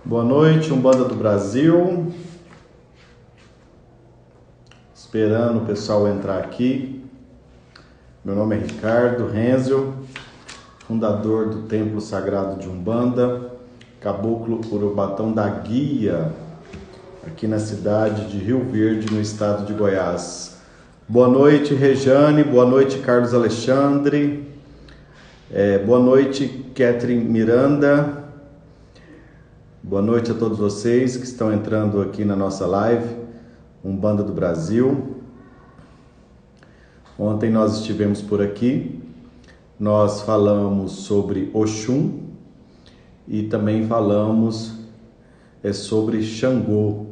Boa noite, Umbanda do Brasil. Esperando o pessoal entrar aqui. Meu nome é Ricardo Renzel, fundador do Templo Sagrado de Umbanda, Caboclo Urubatão da Guia, aqui na cidade de Rio Verde, no estado de Goiás. Boa noite, Rejane. Boa noite, Carlos Alexandre. Boa noite, Catherine Miranda. Boa noite a todos vocês que estão entrando aqui na nossa live, Umbanda do Brasil. Ontem nós estivemos por aqui, nós falamos sobre Oxum e também falamos sobre Xangô.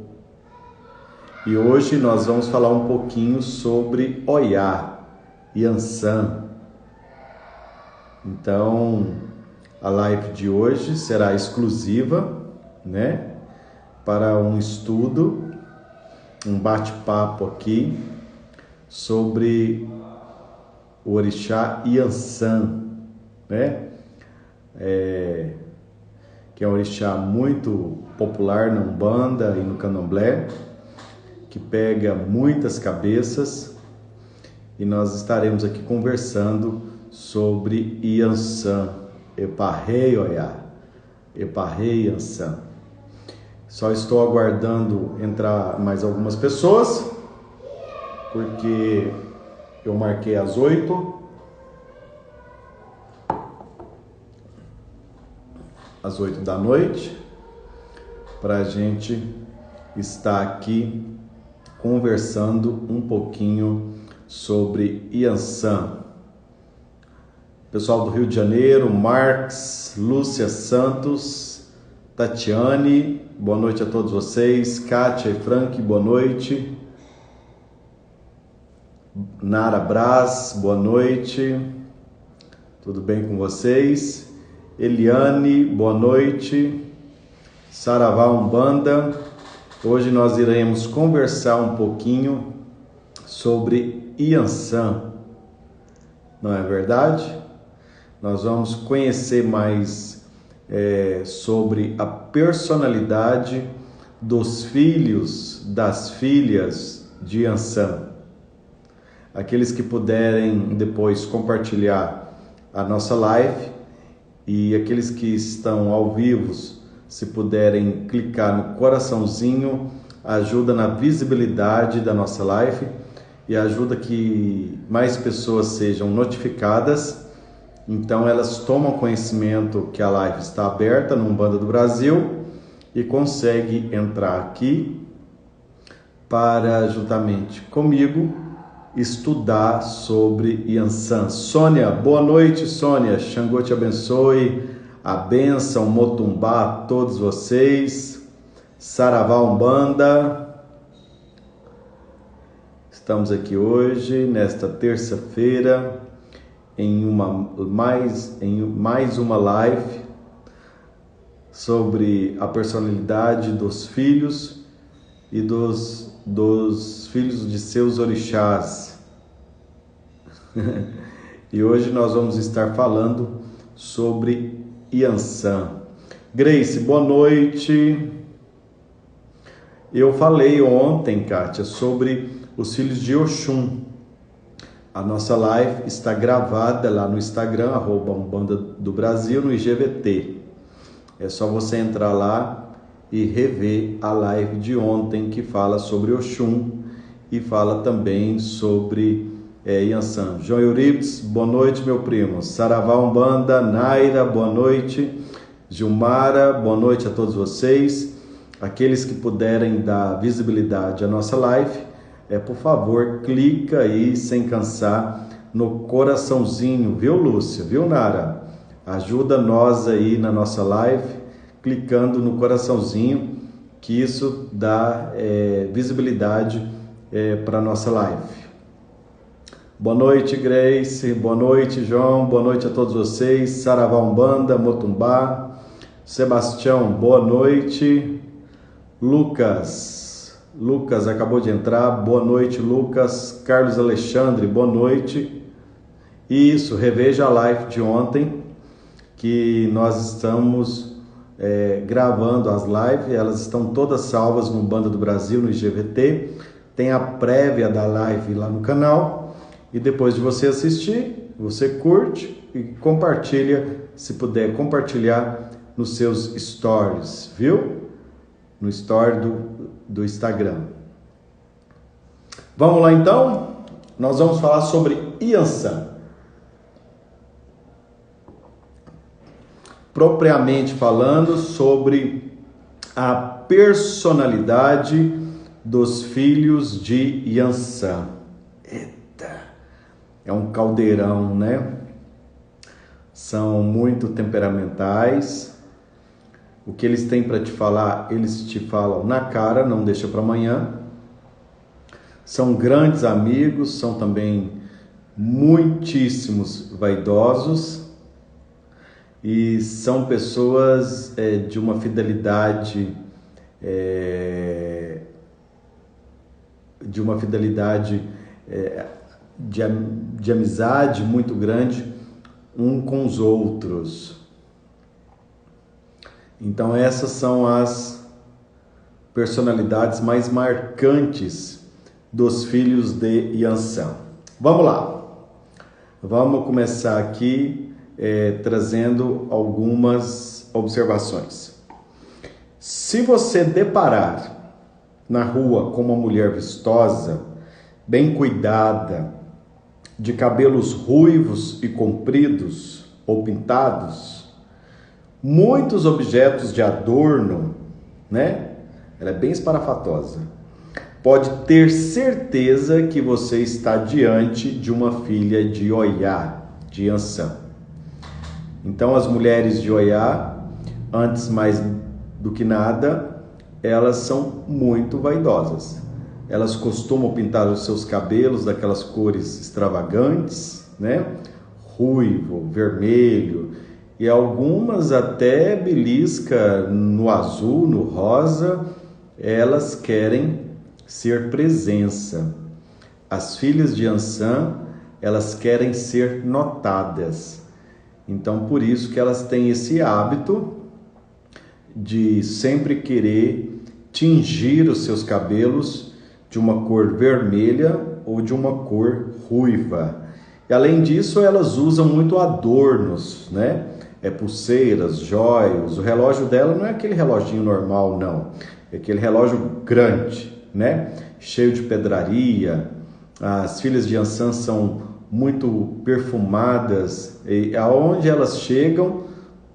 E hoje nós vamos falar um pouquinho sobre Oyá, Yansan. Então, a live de hoje será exclusiva, para um estudo, um bate-papo aqui sobre o orixá Yansan, que é um orixá muito popular na Umbanda e no Candomblé, que pega muitas cabeças, e nós estaremos aqui conversando sobre Yansan, Eparrei Oyá, Eparrei Yansan. Só estou aguardando entrar mais algumas pessoas, porque eu marquei às 8. Às 8 da noite, para a gente estar aqui conversando um pouquinho sobre Yansan. Pessoal do Rio de Janeiro, Marx, Lúcia Santos, Tatiane, boa noite a todos vocês. Kátia e Frank, boa noite. Nara Braz, boa noite. Tudo bem com vocês? Eliane, boa noite. Saravá Umbanda. Hoje nós iremos conversar um pouquinho sobre Yansan. Não é verdade? Nós vamos conhecer mais sobre a personalidade dos filhos, das filhas de Yansan. Aqueles que puderem depois compartilhar a nossa live, e aqueles que estão ao vivo, se puderem clicar no coraçãozinho, ajuda na visibilidade da nossa live e ajuda que mais pessoas sejam notificadas. Então elas tomam conhecimento que a live está aberta no Umbanda do Brasil e conseguem entrar aqui para, juntamente comigo, estudar sobre Yansan. Sônia, boa noite, Sônia. Xangô te abençoe. A bênção, Motumbá a todos vocês. Saravá Umbanda. Estamos aqui hoje, nesta terça-feira, em mais uma live sobre a personalidade dos filhos e dos filhos de seus orixás. E hoje nós vamos estar falando sobre Yansan. Grace, boa noite. Eu falei ontem, Kátia, sobre os filhos de Oxum. A nossa live está gravada lá no Instagram, @Umbanda do Brasil, no IGVT. É só você entrar lá e rever a live de ontem, que fala sobre Oxum e fala também sobre Yansan. João Euripides, boa noite, meu primo. Saravá Umbanda, Naira, boa noite. Gilmara, boa noite a todos vocês. Aqueles que puderem dar visibilidade à nossa live, por favor, clica aí, sem cansar, no coraçãozinho, viu, Lúcia? Viu, Nara? Ajuda nós aí na nossa live, clicando no coraçãozinho, que isso dá visibilidade para a nossa live. Boa noite, Grace. Boa noite, João. Boa noite a todos vocês. Saravá Umbanda, Motumbá. Sebastião, boa noite. Lucas acabou de entrar. Boa noite, Lucas. Carlos Alexandre, boa noite. Isso, reveja a live de ontem, que nós estamos gravando as lives, elas estão todas salvas no Banda do Brasil, no IGVT. Tem a prévia da live lá no canal. E depois de você assistir, você curte e compartilha, se puder compartilhar nos seus stories, viu? No story do Instagram. Vamos lá então? Nós vamos falar sobre Yansan. Propriamente falando sobre a personalidade dos filhos de Yansan. Eita! É um caldeirão, né? São muito temperamentais. O que eles têm para te falar, eles te falam na cara, não deixa para amanhã. São grandes amigos, são também muitíssimos vaidosos e são pessoas de uma fidelidade, de amizade muito grande um com os outros. Então essas são as personalidades mais marcantes dos filhos de Yansan. Vamos lá. Vamos começar aqui trazendo algumas observações. Se você deparar na rua com uma mulher vistosa, bem cuidada, de cabelos ruivos e compridos ou pintados, muitos objetos de adorno, né? Ela é bem esparafatosa. Pode ter certeza que você está diante de uma filha de Oiá, de Yansan. Então as mulheres de Oiá, antes mais do que nada, elas são muito vaidosas. Elas costumam pintar os seus cabelos daquelas cores extravagantes, né? Ruivo, vermelho, e algumas até belisca no azul, no rosa. Elas querem ser presença. As filhas de Yansan, elas querem ser notadas. Então, por isso que elas têm esse hábito de sempre querer tingir os seus cabelos de uma cor vermelha ou de uma cor ruiva. E além disso, elas usam muito adornos, né? Pulseiras, joias. O relógio dela não é aquele reloginho normal, não. É aquele relógio grande, né? Cheio de pedraria. As filhas de Yansan são muito perfumadas e aonde elas chegam,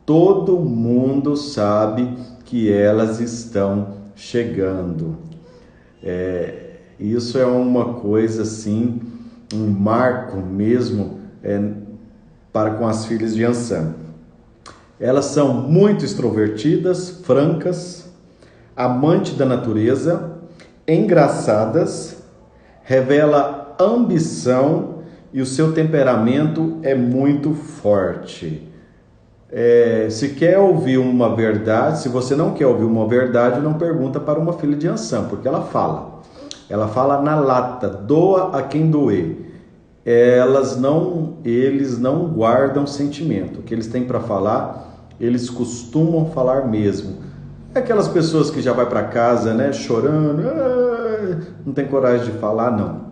todo mundo sabe que elas estão chegando. Isso é uma coisa assim, um marco mesmo para com as filhas de Yansan. Elas são muito extrovertidas, francas, amantes da natureza, engraçadas, revela ambição e o seu temperamento é muito forte. Se quer ouvir uma verdade, se você não quer ouvir uma verdade, não pergunta para uma filha de Yansan, porque ela fala. Ela fala na lata, doa a quem doer. Eles não guardam sentimento. O que eles têm para falar, eles costumam falar mesmo. Aquelas pessoas que já vai para casa, né, chorando, não tem coragem de falar, não.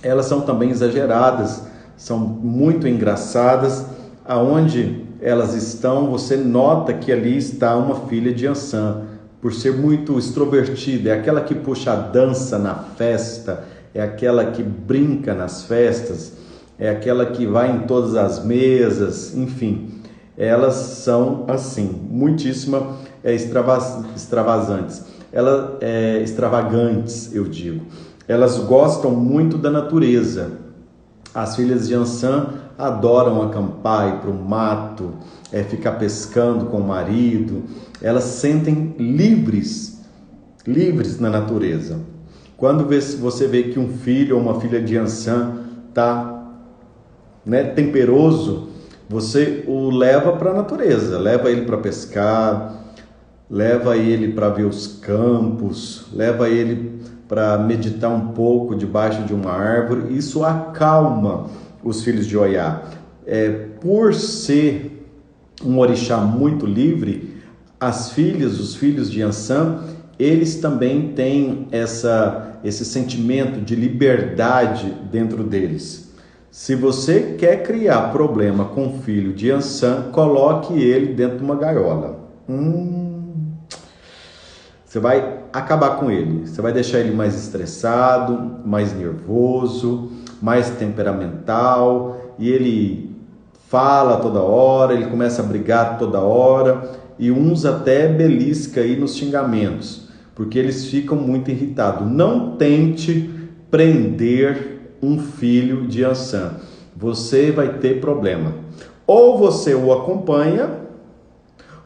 Elas são também exageradas, são muito engraçadas. Aonde elas estão, você nota que ali está uma filha de Yansan, por ser muito extrovertida. É aquela que puxa a dança na festa, é aquela que brinca nas festas, é aquela que vai em todas as mesas, enfim. Elas são assim, muitíssimo extravagantes. Extravagantes, eu digo. Elas gostam muito da natureza. As filhas de Yansan adoram acampar, ir para o mato, ficar pescando com o marido. Elas se sentem livres na natureza. Quando você vê que um filho ou uma filha de Yansan está, né, temperoso, você o leva para a natureza, leva ele para pescar, leva ele para ver os campos, leva ele para meditar um pouco debaixo de uma árvore. Isso acalma os filhos de Oiá. Por ser um orixá muito livre, as filhas, os filhos de Ansã, eles também têm esse sentimento de liberdade dentro deles. Se você quer criar problema com o filho de Ansã, coloque ele dentro de uma gaiola. Você vai acabar com ele. Você vai deixar ele mais estressado, mais nervoso, mais temperamental, e ele fala toda hora, ele começa a brigar toda hora, e uns até belisca aí nos xingamentos, porque eles ficam muito irritados. Não tente prender um filho de Ansã. Você vai ter problema. Ou você o acompanha,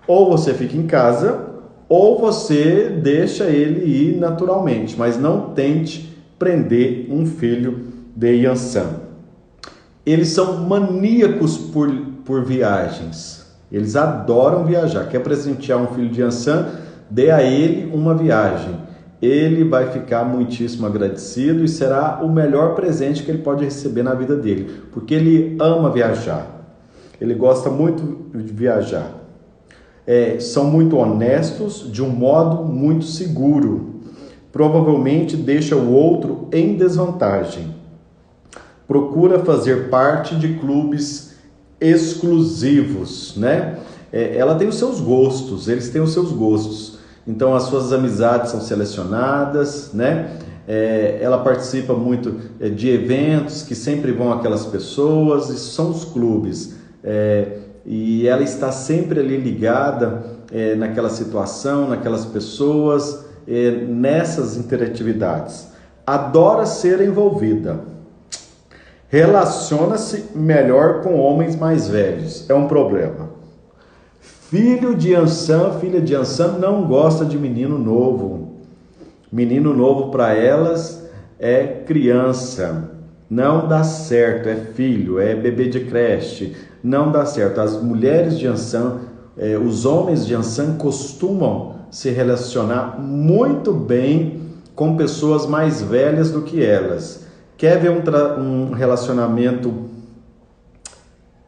ou você fica em casa, ou você deixa ele ir naturalmente, mas não tente prender um filho de Ansã. Eles são maníacos por viagens. Eles adoram viajar. Quer presentear um filho de Ansã? Dê a ele uma viagem. Ele vai ficar muitíssimo agradecido e será o melhor presente que ele pode receber na vida dele, porque ele ama viajar. Ele gosta muito de viajar. São muito honestos, de um modo muito seguro. Provavelmente deixa o outro em desvantagem. Procura fazer parte de clubes exclusivos, né? Ela tem os seus gostos, eles têm os seus gostos. Então as suas amizades são selecionadas, né? Ela participa muito de eventos que sempre vão aquelas pessoas, isso são os clubes. E ela está sempre ali ligada naquela situação, naquelas pessoas, nessas interatividades. Adora ser envolvida. Relaciona-se melhor com homens mais velhos. É um problema. Filho de Ansã, filha de Ansã não gosta de menino novo. Menino novo para elas é criança. Não dá certo, é filho, é bebê de creche. Não dá certo. As mulheres de Ansã, os homens de Ansã costumam se relacionar muito bem com pessoas mais velhas do que elas. Quer ver um relacionamento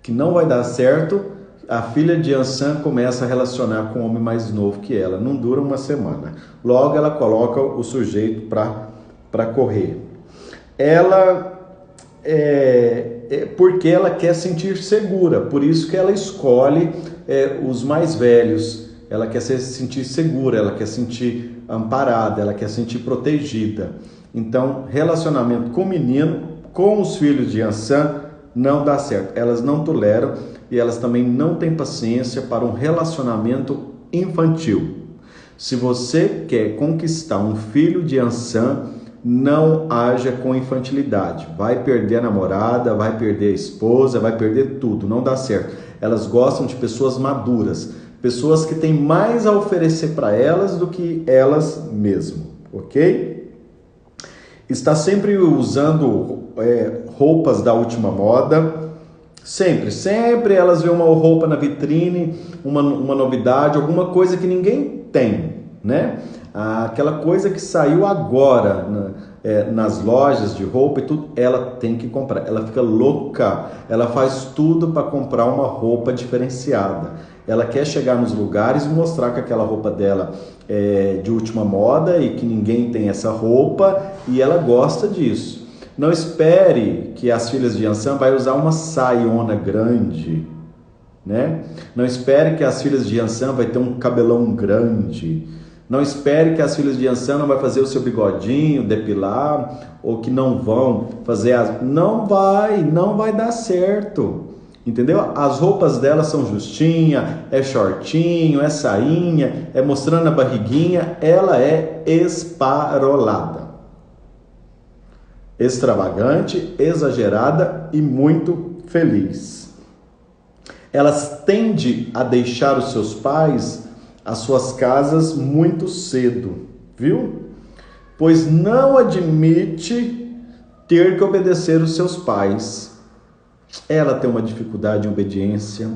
que não vai dar certo? A filha de Ansã começa a relacionar com um homem mais novo que ela. Não dura uma semana. Logo ela coloca o sujeito para correr. Ela porque ela quer sentir segura. Por isso que ela escolhe os mais velhos. Ela quer se sentir segura, ela quer sentir amparada, ela quer sentir protegida. Então, relacionamento com o menino, com os filhos de Ansã, não dá certo. Elas não toleram e elas também não têm paciência para um relacionamento infantil. Se você quer conquistar um filho de Ansã, não haja com infantilidade. Vai perder a namorada, vai perder a esposa, vai perder tudo. Não dá certo. Elas gostam de pessoas maduras, pessoas que têm mais a oferecer para elas do que elas mesmas, ok? Está sempre usando roupas da última moda, sempre elas veem uma roupa na vitrine, uma novidade, alguma coisa que ninguém tem, né? Aquela coisa que saiu agora nas lojas de roupa e tudo, ela tem que comprar, ela fica louca, ela faz tudo para comprar uma roupa diferenciada. Ela quer chegar nos lugares e mostrar que aquela roupa dela é de última moda e que ninguém tem essa roupa, e ela gosta disso. Não espere que as filhas de Ansã vai usar uma saiona grande, né? Não espere que as filhas de Ansã vai ter um cabelão grande. Não espere que as filhas de Ansã não vai fazer o seu bigodinho, depilar, ou que não vão fazer Não vai dar certo. Entendeu? As roupas dela são justinha, é shortinho, é sainha, é mostrando a barriguinha, ela é esparolada. Extravagante, exagerada e muito feliz. Elas tendem a deixar os seus pais, as suas casas muito cedo, viu? Pois não admite ter que obedecer os seus pais. Ela tem uma dificuldade em obediência,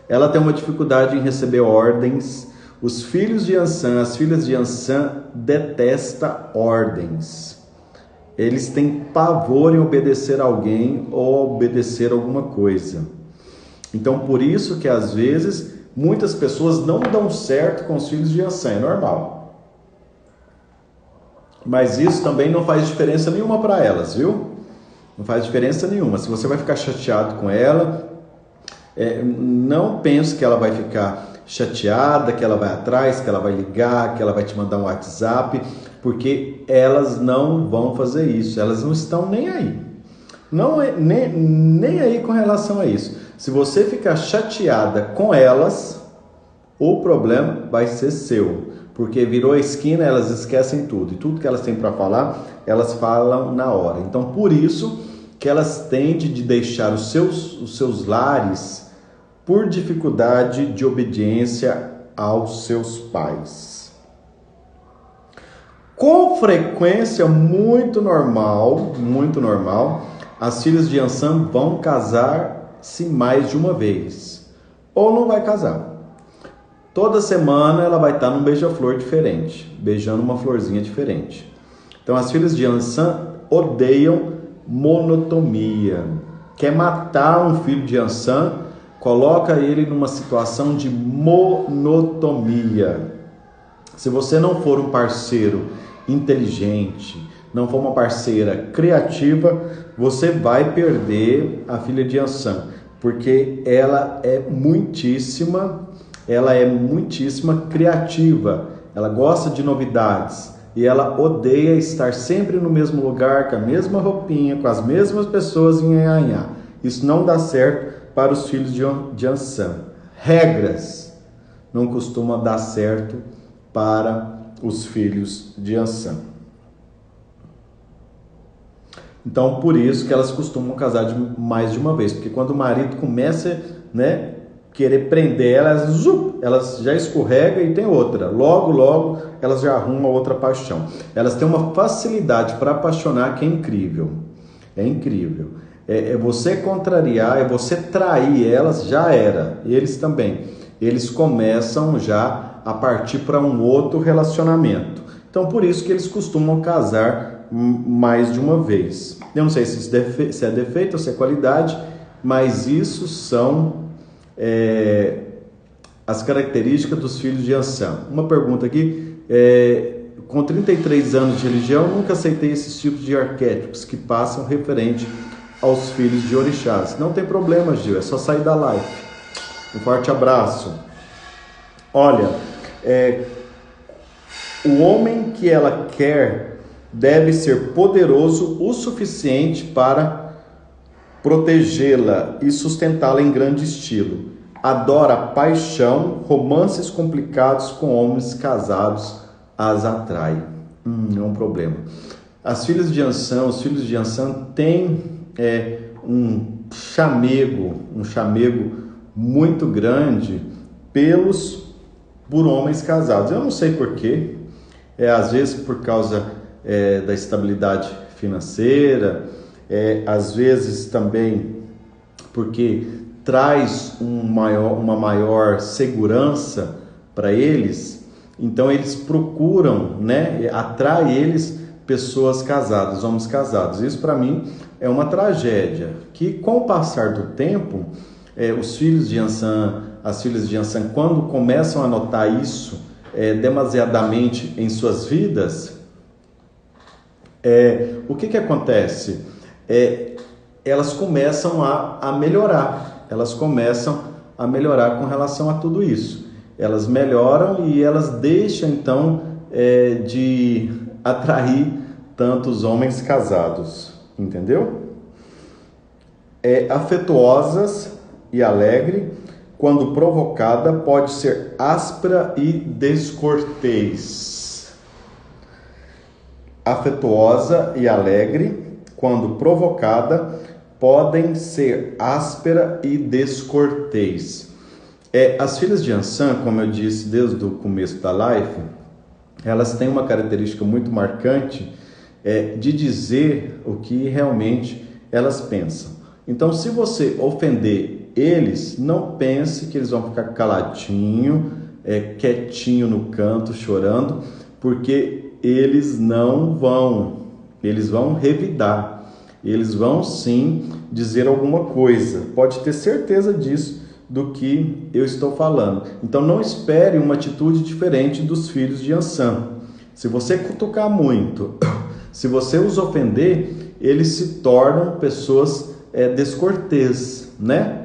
ela tem uma dificuldade em receber ordens. Os filhos de Ansã, as filhas de Ansã detestam ordens. Eles têm pavor em obedecer a alguém ou obedecer alguma coisa. Então, por isso que às vezes Muitas pessoas não dão certo com os filhos de Ansã, é normal. Mas isso também não faz diferença nenhuma para elas, viu? Não faz diferença nenhuma. Se você vai ficar chateado com ela, não pense que ela vai ficar chateada, que ela vai atrás, que ela vai ligar, que ela vai te mandar um WhatsApp, porque elas não vão fazer isso. Elas não estão nem aí. Não é nem aí com relação a isso. Se você ficar chateada com elas, o problema vai ser seu. Porque virou a esquina, elas esquecem tudo. E tudo que elas têm para falar, elas falam na hora. Então, por isso que elas tendem de deixar os seus lares por dificuldade de obediência aos seus pais. Com frequência muito normal, as filhas de Ansã vão casar-se mais de uma vez. Ou não vai casar. Toda semana ela vai estar num beija-flor diferente, beijando uma florzinha diferente. Então as filhas de Ansã odeiam monotonia. Quer matar um filho de Ansã, coloca ele numa situação de monotonia. Se você não for um parceiro inteligente, não for uma parceira criativa, você vai perder a filha de Ansã, porque ela é muitíssima criativa, ela gosta de novidades e ela odeia estar sempre no mesmo lugar, com a mesma roupinha, com as mesmas pessoas em Anhã. Isso não dá certo para os filhos de Ansã. Regras não costumam dar certo para os filhos de Ansã. Então, por isso que elas costumam casar mais de uma vez, porque quando o marido começa, querer prender elas já escorrega e tem outra. Logo, elas já arrumam outra paixão. Elas têm uma facilidade para apaixonar que é incrível. É incrível. É você contrariar, é você trair elas, já era. Eles também. Eles começam já a partir para um outro relacionamento. Então, por isso que eles costumam casar mais de uma vez. Eu não sei se é defeito ou se é qualidade, mas isso são as características dos filhos de Ansã. Uma pergunta aqui, com 33 anos de religião, nunca aceitei esses tipos de arquétipos que passam referente aos filhos de orixás. Não tem problema, Gil, é só sair da live. Um forte abraço. Olha, o homem que ela quer deve ser poderoso o suficiente para protegê-la e sustentá-la em grande estilo. Adora paixão, romances complicados com homens casados as atrai. É um problema. As filhas de Ansã, os filhos de Ansã têm um chamego muito grande por homens casados. Eu não sei porquê, às vezes por causa da estabilidade financeira, às vezes também porque traz uma maior segurança para eles, então eles procuram, atrai eles pessoas casadas, homens casados. Isso para mim é uma tragédia, que com o passar do tempo, os filhos de Ansã, as filhas de Ansã, quando começam a notar isso demasiadamente em suas vidas, o que acontece? Elas começam a melhorar, com relação a tudo isso. Elas melhoram e elas deixam então de atrair tantos homens casados, entendeu? Afetuosas e alegre, quando provocada, pode ser áspera e descortês. Afetuosa e alegre, quando provocada, podem ser áspera e descortês. As filhas de Ansã, como eu disse desde o começo da live, elas têm uma característica muito marcante de dizer o que realmente elas pensam. Então, se você ofender eles, não pense que eles vão ficar caladinho, quietinho no canto, chorando, porque eles não vão, eles vão revidar, eles vão sim dizer alguma coisa, pode ter certeza disso, do que eu estou falando. Então não espere uma atitude diferente dos filhos de Ansã. Se você cutucar muito, se você os ofender, eles se tornam pessoas descortês, né?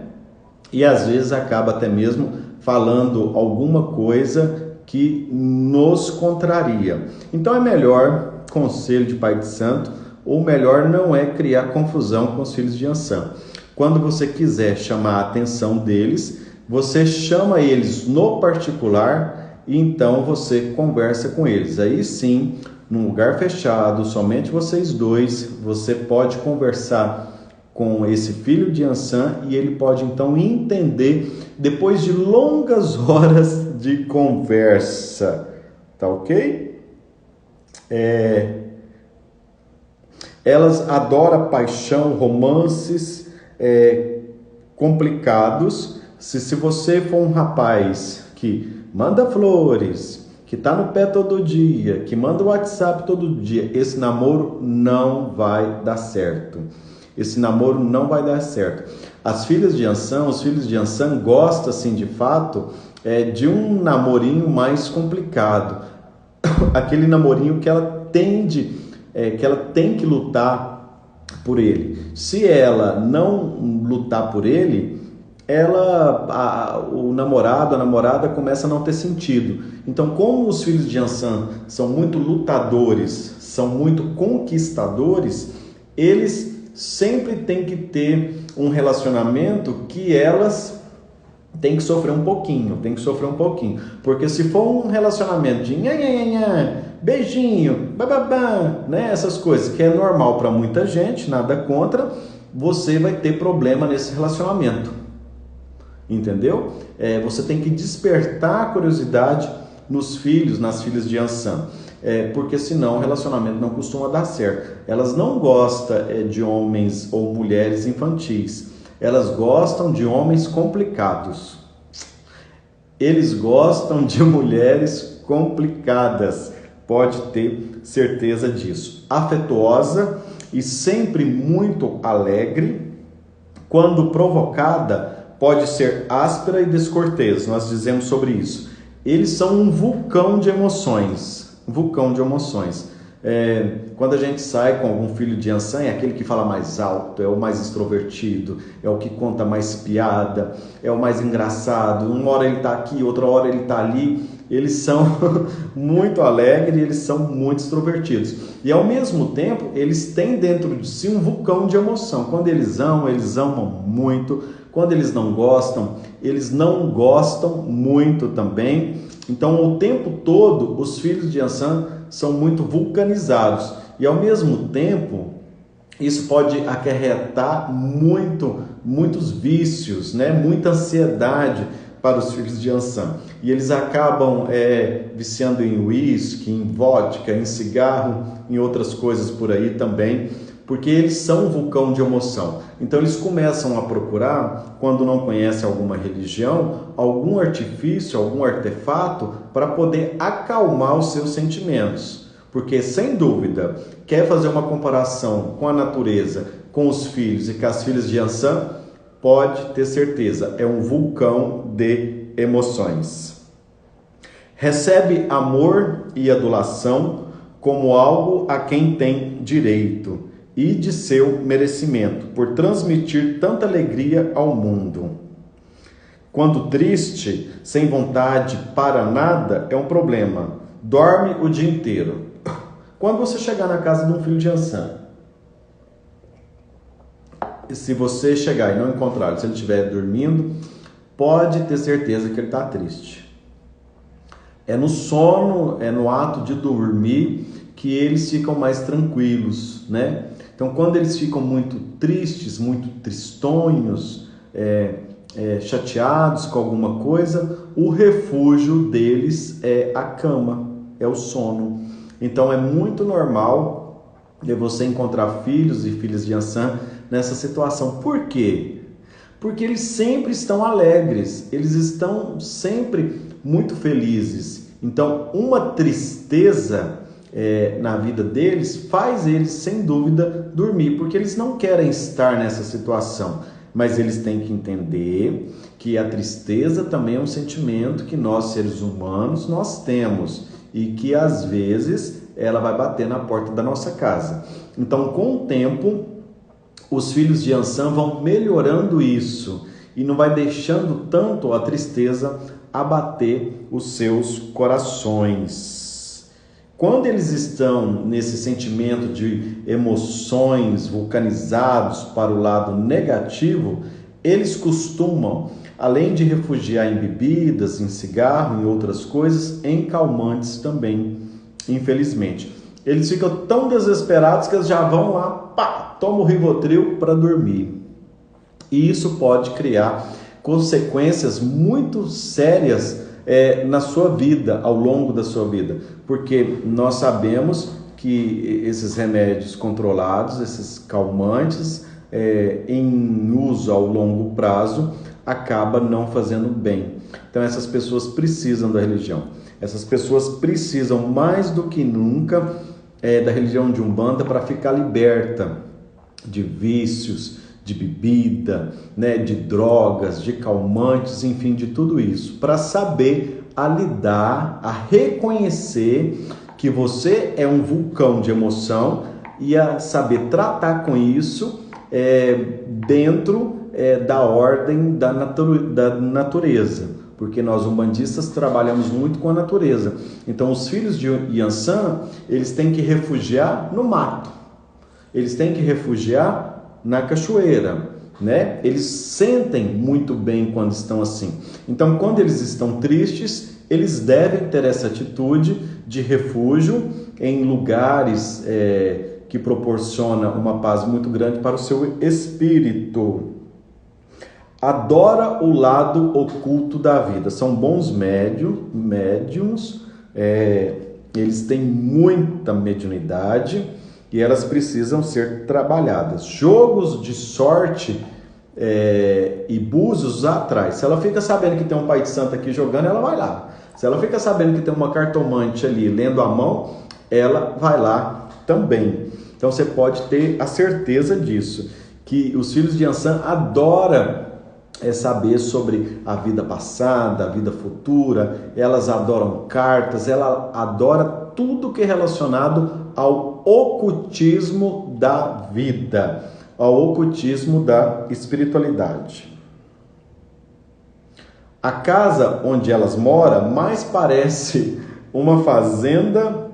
E às vezes acaba até mesmo falando alguma coisa que nos contraria. Então é melhor, conselho de pai de santo, ou melhor não é criar confusão com os filhos de Ansã. Quando você quiser chamar a atenção deles, você chama eles no particular e então você conversa com eles. Aí sim, num lugar fechado, somente vocês dois, você pode conversar com esse filho de Ansã e ele pode então entender depois de longas horas de conversa. Tá ok? Elas adoram paixão, romances complicados. Se você for um rapaz que manda flores, que está no pé todo dia, que manda o WhatsApp todo dia, esse namoro não vai dar certo. Esse namoro não vai dar certo. As filhas de Ansã, os filhos de Ansã gostam, assim, de fato, de um namorinho mais complicado. Aquele namorinho que ela tem que lutar por ele. Se ela não lutar por ele, o namorado, a namorada começa a não ter sentido. Então, como os filhos de Ansã são muito lutadores, são muito conquistadores, eles sempre têm que ter um relacionamento que elas têm que sofrer um pouquinho, porque se for um relacionamento de beijinho, bababá, né, essas coisas que é normal para muita gente, nada contra, você vai ter problema nesse relacionamento, entendeu? Você tem que despertar a curiosidade nos filhos, nas filhas de Ansã, porque senão o relacionamento não costuma dar certo. Elas não gostam de homens ou mulheres infantis, elas gostam de homens complicados. Eles gostam de mulheres complicadas, pode ter certeza disso. Afetuosa e sempre muito alegre, quando provocada, pode ser áspera e descortês, nós dizemos sobre isso. Eles são um vulcão de emoções, Quando a gente sai com algum filho de Ansã, é aquele que fala mais alto, é o mais extrovertido, é o que conta mais piada, é o mais engraçado. Uma hora ele está aqui, outra hora ele está ali. Eles são muito alegres, eles são muito extrovertidos. E ao mesmo tempo, eles têm dentro de si um vulcão de emoção. Quando eles amam muito. Quando eles não gostam muito também. Então, o tempo todo, os filhos de Ansã são muito vulcanizados. E ao mesmo tempo, isso pode acarretar muitos vícios, né? Muita ansiedade para os filhos de Ansã. E eles acabam viciando em uísque, em vodka, em cigarro, em outras coisas por aí também, porque eles são um vulcão de emoção. Então eles começam a procurar, quando não conhecem alguma religião, algum artifício, algum artefato para poder acalmar os seus sentimentos. Porque, sem dúvida, quer fazer uma comparação com a natureza, com os filhos e com as filhas de Ansã, pode ter certeza, é um vulcão de emoções. Recebe amor e adulação como algo a quem tem direito e de seu merecimento, por transmitir tanta alegria ao mundo. Quando triste, sem vontade para nada, é um problema. Dorme o dia inteiro. Quando você chegar na casa de um filho de Ansã, se você chegar e não encontrar, se ele estiver dormindo, pode ter certeza que ele está triste. É no sono, é no ato de dormir que eles ficam mais tranquilos, né? Então, quando eles ficam muito tristes, muito tristonhos, chateados com alguma coisa, o refúgio deles é a cama, é o sono. Então, é muito normal você encontrar filhos e filhas de Ansã nessa situação. Por quê? Porque eles sempre estão alegres, eles estão sempre muito felizes. Então, uma tristeza na vida deles faz eles, sem dúvida, dormir, porque eles não querem estar nessa situação. mas eles têm que entender que a tristeza também é um sentimento que nós, seres humanos, nós temos e que às vezes ela vai bater na porta da nossa casa. Então, com o tempo, os filhos de Yansan vão melhorando isso e não vai deixando tanto a tristeza abater os seus corações. Quando eles estão nesse sentimento de emoções vulcanizados para o lado negativo, eles costumam, além de refugiar em bebidas, em cigarro, em outras coisas, em calmantes também, infelizmente. Eles ficam tão desesperados que eles já vão lá, pá, toma o Rivotril para dormir. E isso pode criar consequências muito sérias na sua vida, ao longo da sua vida. Porque nós sabemos que esses remédios controlados, esses calmantes, em uso ao longo prazo, acaba não fazendo bem. Então essas pessoas precisam da religião. Essas pessoas precisam mais do que nunca da religião de Umbanda para ficar liberta de vícios, de bebida, né, de drogas, de calmantes, enfim, de tudo isso, para saber a lidar, a reconhecer que você é um vulcão de emoção e a saber tratar com isso dentro da ordem da natureza, porque nós umbandistas trabalhamos muito com a natureza. Então os filhos de Yansan, eles têm que refugiar no mato, eles têm que refugiar na cachoeira, né? Eles sentem muito bem quando estão assim. Então, quando eles estão tristes, eles devem ter essa atitude de refúgio em lugares que proporciona uma paz muito grande para o seu espírito. Adora o lado oculto da vida. São bons médiums, eles têm muita mediunidade e elas precisam ser trabalhadas. Jogos de sorte e búzios atrás. Se ela fica sabendo que tem um pai de santo aqui jogando, ela vai lá. Se ela fica sabendo que tem uma cartomante ali lendo a mão, ela vai lá também. Então você pode ter a certeza disso, que os filhos de Yansan adoram saber sobre a vida passada, a vida futura, elas adoram cartas, ela adora tudo que é relacionado ao ocultismo da vida, ao ocultismo da espiritualidade. A casa onde elas moram mais parece uma fazenda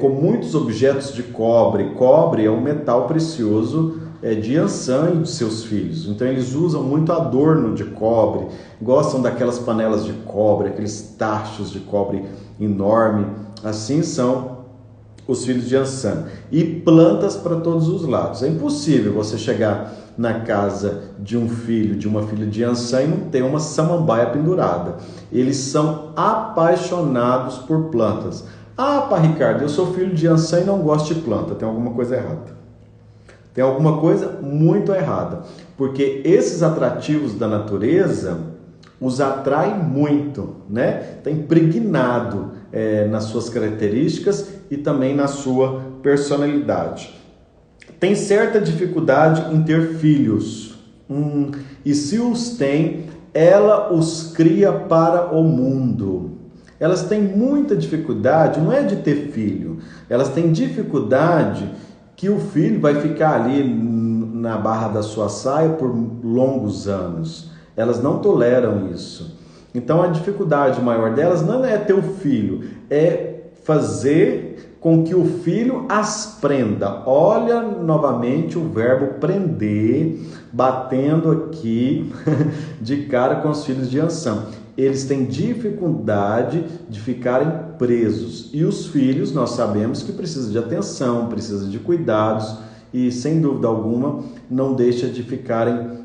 com muitos objetos de cobre. Cobre é um metal precioso de Yansan e de seus filhos. Então eles usam muito adorno de cobre, gostam daquelas panelas de cobre, aqueles tachos de cobre enorme. Assim são os filhos de Yansan. E plantas para todos os lados. É impossível você chegar na casa de um filho, de uma filha de Yansan e não ter uma samambaia pendurada. Eles são apaixonados por plantas. Ah, pá, Ricardo, eu sou filho de Yansan e não gosto de planta. Tem alguma coisa errada. Tem alguma coisa muito errada. Porque esses atrativos da natureza os atrai muito, né? Está impregnado nas suas características e também na sua personalidade. Tem certa dificuldade em ter filhos. E se os tem, ela os cria para o mundo. Elas têm muita dificuldade, não é de ter filho, elas têm dificuldade que o filho vai ficar ali na barra da sua saia por longos anos. Elas não toleram isso. Então a dificuldade maior delas não é ter o filho, é fazer com que o filho as prenda. Olha novamente o verbo prender, batendo aqui de cara com os filhos de Yansan. Eles têm dificuldade de ficarem presos. E os filhos, nós sabemos que precisam de atenção, precisam de cuidados e, sem dúvida alguma, não deixa de ficarem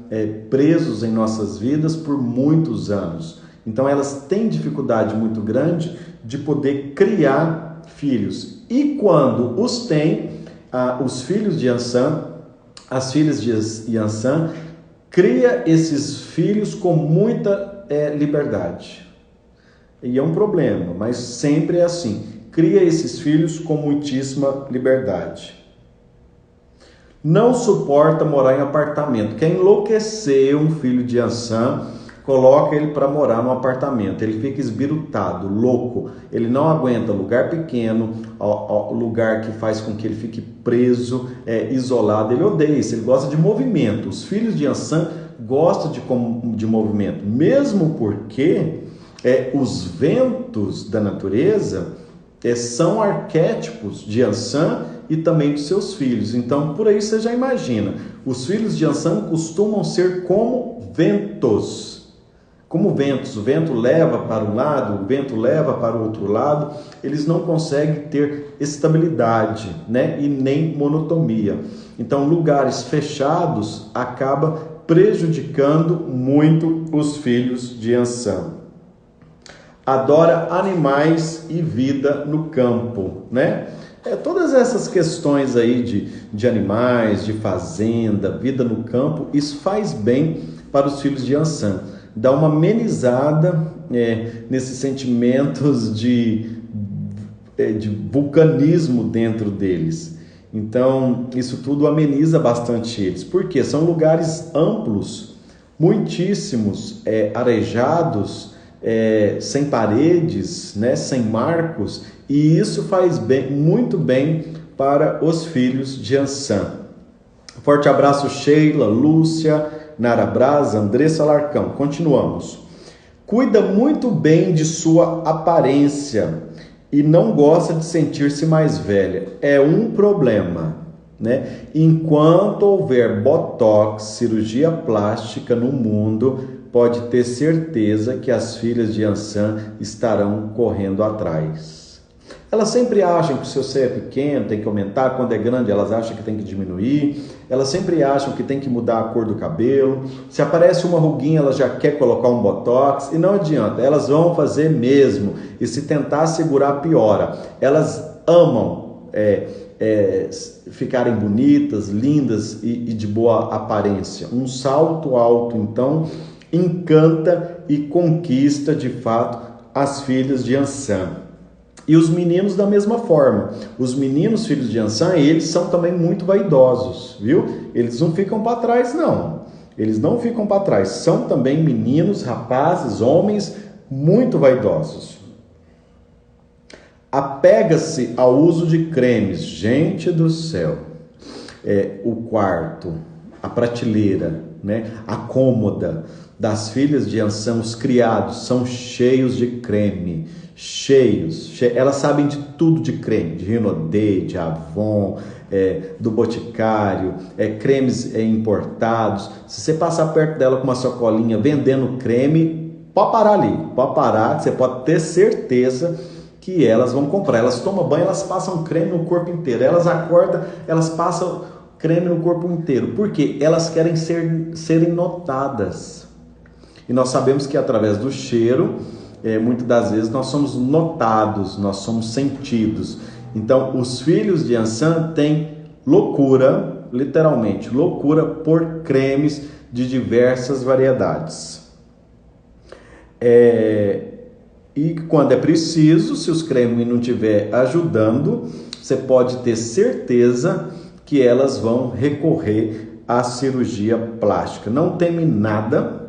presos em nossas vidas por muitos anos. Então, elas têm dificuldade muito grande de poder criar filhos. E quando os têm, os filhos de Yansan, as filhas de Yansan, cria esses filhos com muita liberdade. E é um problema, mas sempre é assim. Cria esses filhos com muitíssima liberdade. Não suporta morar em apartamento. Quer enlouquecer um filho de Iansã, coloca ele para morar num apartamento. Ele fica esbirutado, louco. Ele não aguenta lugar pequeno, lugar que faz com que ele fique preso, isolado. Ele odeia isso, ele gosta de movimento. Os filhos de Iansã gostam de movimento, mesmo porque os ventos da natureza são arquétipos de Iansã e também dos seus filhos. Então, por aí você já imagina, os filhos de Iansã costumam ser como ventos. Como ventos, o vento leva para um lado, o vento leva para o outro lado, eles não conseguem ter estabilidade, né? E nem monotonia. Então, lugares fechados acaba prejudicando muito os filhos de Iansã. Adora animais e vida no campo, né? Todas essas questões aí de animais, de fazenda, vida no campo, isso faz bem para os filhos de Iansã. Dá uma amenizada nesses sentimentos de vulcanismo dentro deles. Então, isso tudo ameniza bastante eles. Por quê? São lugares amplos, muitíssimos, arejados, sem paredes, né, sem marcos, e isso faz muito bem para os filhos de Iansã. Forte abraço, Sheila, Lúcia, Nara Braz, Andressa Larcão. Continuamos. Cuida muito bem de sua aparência e não gosta de sentir-se mais velha. É um problema, né? Enquanto houver botox, cirurgia plástica no mundo, pode ter certeza que as filhas de Iansã estarão correndo atrás. Elas sempre acham que o seu seio é pequeno, tem que aumentar, quando é grande elas acham que tem que diminuir, elas sempre acham que tem que mudar a cor do cabelo, se aparece uma ruguinha elas já querem colocar um botox, e não adianta, elas vão fazer mesmo, e se tentar segurar piora. Elas amam ficarem bonitas, lindas e de boa aparência. Um salto alto, então, encanta e conquista de fato as filhas de Iansã. E os meninos da mesma forma. Os meninos filhos de Iansã, eles são também muito vaidosos, viu? Eles não ficam para trás, não. Eles não ficam para trás. São também meninos, rapazes, homens muito vaidosos. Apega-se ao uso de cremes. Gente do céu. O quarto, a prateleira, né? A cômoda das filhas de Iansã, os criados, são cheios de creme. Cheios, elas sabem de tudo de creme, de Rinodê, de Avon, do Boticário, cremes importados. Se você passar perto dela com uma sacolinha vendendo creme, pode parar ali, pode parar, você pode ter certeza que elas vão comprar. Elas tomam banho, elas passam creme no corpo inteiro, elas acordam, elas passam creme no corpo inteiro, porque elas querem serem notadas. E nós sabemos que através do cheiro, muitas das vezes nós somos notados, nós somos sentidos. Então, os filhos de Iansã têm loucura, literalmente, loucura por cremes de diversas variedades. E quando é preciso, se os cremes não estiver ajudando, você pode ter certeza que elas vão recorrer à cirurgia plástica. Não teme nada.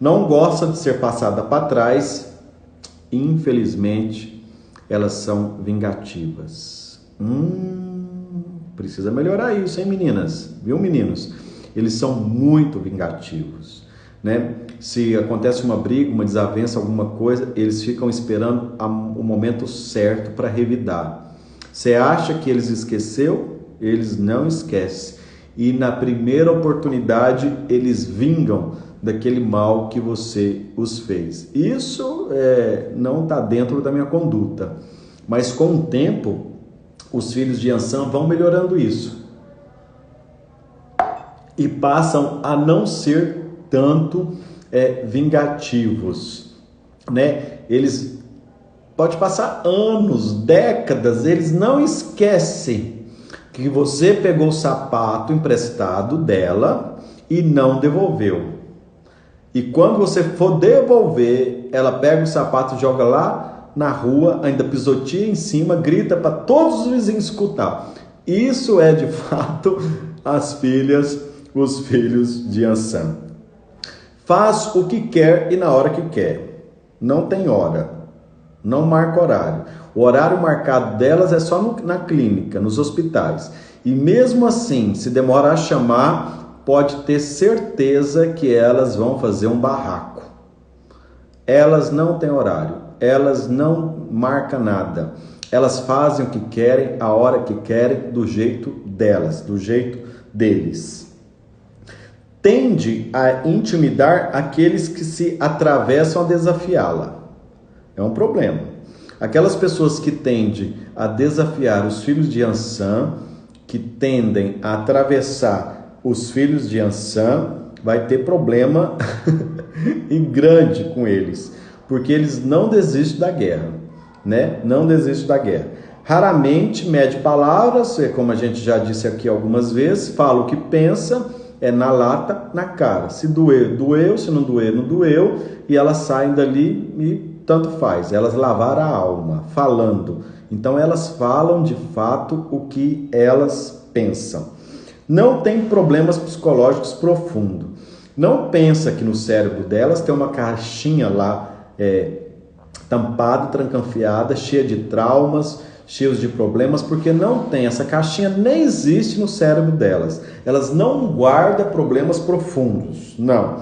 Não gosta de ser passada para trás, infelizmente, elas são vingativas. Precisa melhorar isso, hein, meninas? Viu, meninos? Eles são muito vingativos, né? Se acontece uma briga, uma desavença, alguma coisa, eles ficam esperando o momento certo para revidar. Você acha que eles esqueceu? Eles não esquecem. E na primeira oportunidade, eles vingam daquele mal que você os fez. Isso não está dentro da minha conduta. Mas com o tempo, os filhos de Iansã vão melhorando isso. E passam a não ser tanto vingativos, né? Eles podem passar anos, décadas, eles não esquecem que você pegou o sapato emprestado dela e não devolveu. E quando você for devolver, ela pega o sapato e joga lá na rua, ainda pisoteia em cima, grita para todos os vizinhos escutar. Isso é de fato as filhas, os filhos de Ansã. Faz o que quer e na hora que quer. Não tem hora. Não marca horário. O horário marcado delas é só na clínica, nos hospitais. E mesmo assim, se demorar a chamar, pode ter certeza que elas vão fazer um barraco. Elas não têm horário. Elas não marcam nada. Elas fazem o que querem, a hora que querem, do jeito delas, do jeito deles. Tende a intimidar aqueles que se atravessam a desafiá-la. É um problema. Aquelas pessoas que tendem a desafiar os filhos de Ansã, que tendem a atravessar os filhos de Ansã, vai ter problema grande com eles, porque eles não desistem da guerra, né? Não desistem da guerra. Raramente mede palavras, como a gente já disse aqui algumas vezes, fala o que pensa, é na lata, na cara. Se doer, doeu, se não doer, não doeu, e elas saem dali e tanto faz. Elas lavaram a alma, falando. Então elas falam de fato o que elas pensam. Não tem problemas psicológicos profundos. Não pensa que no cérebro delas tem uma caixinha lá tampada, trancanfiada, cheia de traumas, cheios de problemas, porque não tem, essa caixinha nem existe no cérebro delas. Elas não guardam problemas profundos, não.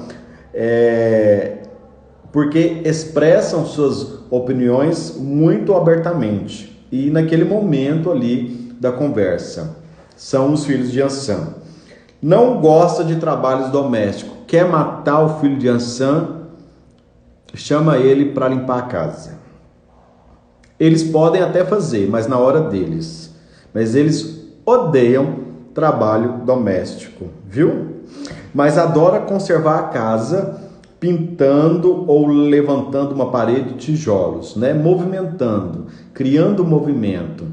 Porque expressam suas opiniões muito abertamente. E naquele momento ali da conversa, são os filhos de Ansã. Não gosta de trabalhos domésticos. Quer matar o filho de Ansã, chama ele para limpar a casa. Eles podem até fazer, mas na hora deles. Mas eles odeiam trabalho doméstico, viu? Mas adora conservar a casa, pintando ou levantando uma parede de tijolos, né? Movimentando, criando movimento,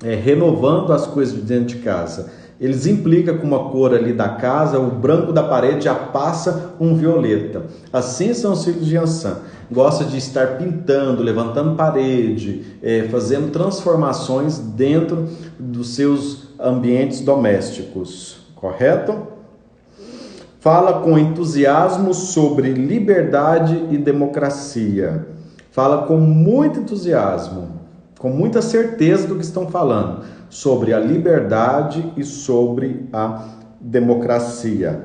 renovando as coisas de dentro de casa. Eles implicam com uma cor ali da casa, o branco da parede já passa um violeta. Assim são os filhos de Ansã. Gosta de estar pintando, levantando parede, fazendo transformações dentro dos seus ambientes domésticos, correto? Fala com entusiasmo sobre liberdade e democracia. Fala com muito entusiasmo, com muita certeza do que estão falando, sobre a liberdade e sobre a democracia.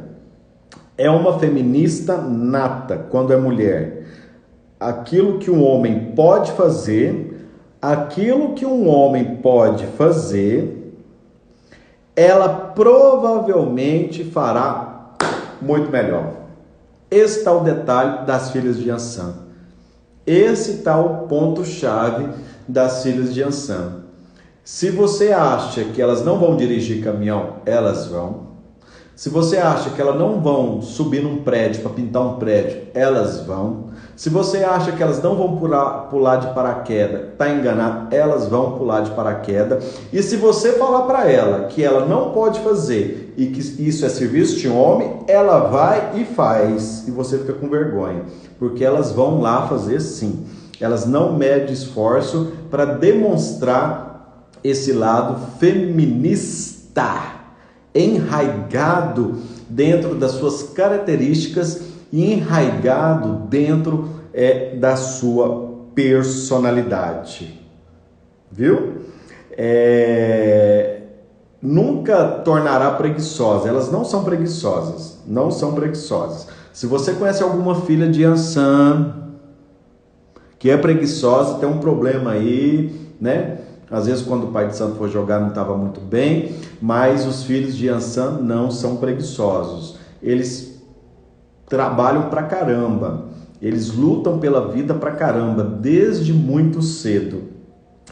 É uma feminista nata quando é mulher. Aquilo que um homem pode fazer, ela provavelmente fará muito melhor. Esse está o detalhe das filhas de Ansã. Esse está o ponto-chave das filhas de Ansã. Se você acha que elas não vão dirigir caminhão, elas vão. Se você acha que elas não vão subir num prédio para pintar um prédio, elas vão. Se você acha que elas não vão pular de paraquedas, está enganado, elas vão pular de paraquedas. E se você falar para ela que ela não pode fazer e que isso é serviço de homem, ela vai e faz. E você fica com vergonha, porque elas vão lá fazer sim. Elas não medem esforço para demonstrar esse lado feminista, enraigado dentro das suas características e enraigado dentro da sua personalidade, viu? Nunca tornará preguiçosa. Elas não são preguiçosas, não são preguiçosas. Se você conhece alguma filha de Ansã que é preguiçosa, tem um problema aí, né? Às vezes quando o pai de santo for jogar não estava muito bem, mas os filhos de Ansã não são preguiçosos. Eles trabalham pra caramba, eles lutam pela vida pra caramba, desde muito cedo.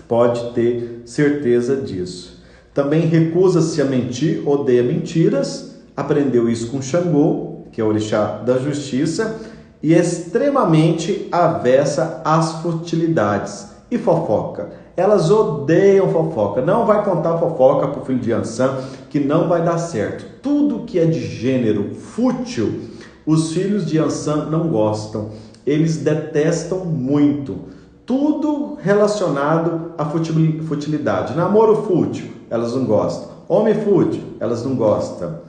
Pode ter certeza disso. Também recusa-se a mentir, odeia mentiras, aprendeu isso com Xangô, que é o orixá da justiça, e é extremamente avessa às futilidades e fofoca. Elas odeiam fofoca. Não vai contar fofoca para o filho de Ansã, que não vai dar certo. Tudo que é de gênero fútil, os filhos de Ansã não gostam. Eles detestam muito. tudo relacionado à futilidade. Namoro fútil, elas não gostam. Homem fútil, elas não gostam.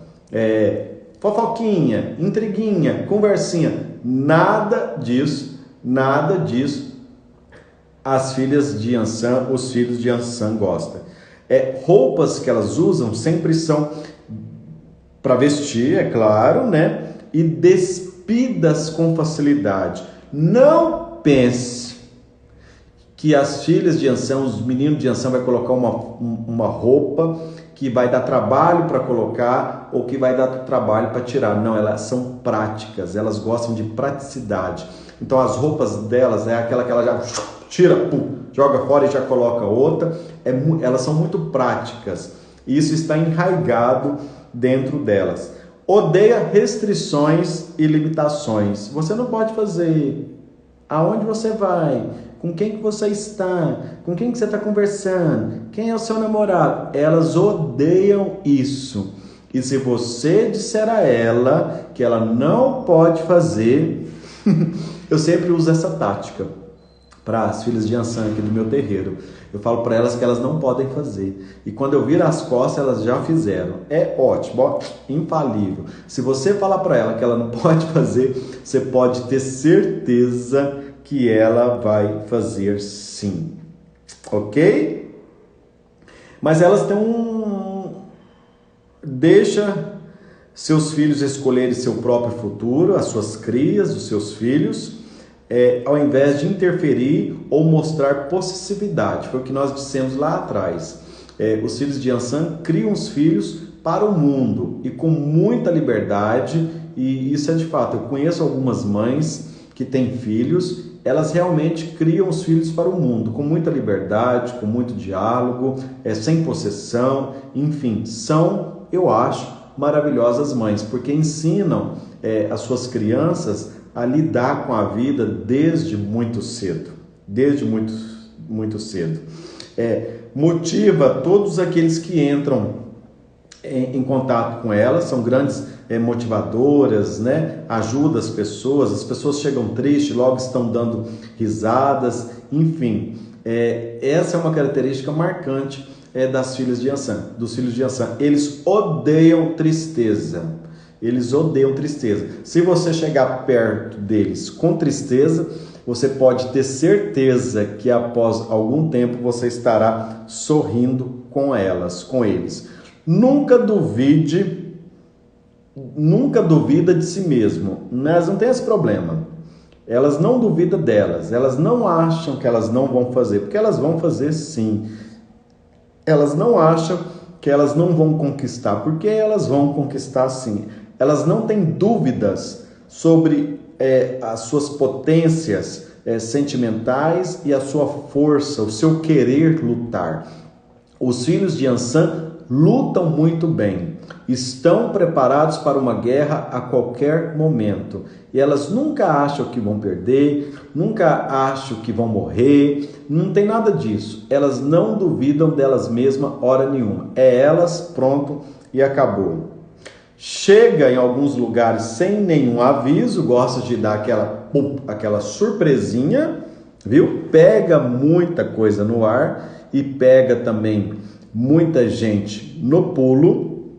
Fofoquinha, intriguinha, conversinha, nada disso as filhas de Yansan, os filhos de Yansan gostam. Roupas que elas usam sempre são para vestir, é claro, né? E despidas com facilidade. Não pense que as filhas de Yansan, os meninos de Yansan vai colocar uma roupa que vai dar trabalho para colocar ou que vai dar trabalho para tirar. Não, elas são práticas, elas gostam de praticidade. Então as roupas delas é aquela que ela já tira, pum, joga fora e já coloca outra. Elas são muito práticas. E isso está enraizado dentro delas. Odeia restrições e limitações. Você não pode fazer. Aonde você vai? Com quem que você está? Com quem que você está conversando? Quem é o seu namorado? Elas odeiam isso. E se você disser a ela que ela não pode fazer, eu sempre uso essa tática para as filhas de Yansan aqui do meu terreiro. Eu falo para elas que elas não podem fazer. E quando eu viro as costas, elas já fizeram. É ótimo, infalível. Se você falar para ela que ela não pode fazer, você pode ter certeza que ela vai fazer sim. Ok? Mas elas têm Deixa seus filhos escolherem seu próprio futuro, as suas crias, os seus filhos, ao invés de interferir ou mostrar possessividade. Foi o que nós dissemos lá atrás. Os filhos de Yansan criam os filhos para o mundo e com muita liberdade, e isso é de fato. Eu conheço algumas mães que têm filhos, elas realmente criam os filhos para o mundo, com muita liberdade, com muito diálogo, sem possessão, enfim, são, eu acho, maravilhosas mães, porque ensinam as suas crianças a lidar com a vida desde muito cedo, muito cedo. Motiva todos aqueles que entram em contato com elas, são grandes motivadoras, né? Ajuda as pessoas chegam tristes, logo estão dando risadas, enfim, essa é uma característica marcante das filhas de Yansan, dos filhos de Yansan. Eles odeiam tristeza. Se você chegar perto deles com tristeza, você pode ter certeza que após algum tempo você estará sorrindo com eles. Nunca duvida de si mesmo. Elas não têm esse problema. Elas não duvidam delas. Elas não acham que elas não vão fazer, porque elas vão fazer sim. Elas não acham que elas não vão conquistar, porque elas vão conquistar sim. Elas não têm dúvidas sobre as suas potências sentimentais e a sua força, o seu querer lutar. Os filhos de Yansan lutam muito bem, estão preparados para uma guerra a qualquer momento. E elas nunca acham que vão perder, nunca acham que vão morrer, não tem nada disso. Elas não duvidam delas mesmas hora nenhuma. Elas, pronto, e acabou. Chega em alguns lugares sem nenhum aviso, gosta de dar aquela surpresinha, viu? Pega muita coisa no ar e pega também muita gente no pulo.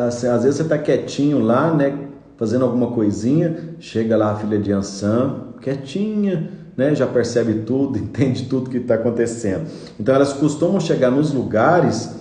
Assim, às vezes você está quietinho lá, né, fazendo alguma coisinha, chega lá a filha de Yansan, quietinha, né, já percebe tudo, entende tudo que está acontecendo. Então elas costumam chegar nos lugares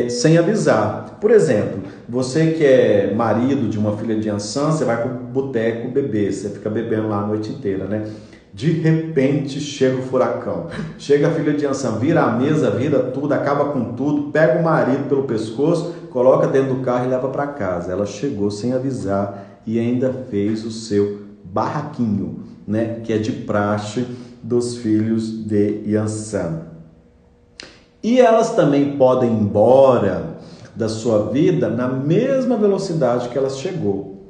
sem avisar. Por exemplo, você que é marido de uma filha de Yansan, você vai para o boteco beber, você fica bebendo lá a noite inteira, né? De repente chega o furacão, chega a filha de Yansan, vira a mesa, vira tudo, acaba com tudo, pega o marido pelo pescoço, coloca dentro do carro e leva para casa. Ela chegou sem avisar e ainda fez o seu barraquinho, né? Que é de praxe dos filhos de Yansan. E elas também podem ir embora da sua vida na mesma velocidade que elas chegou.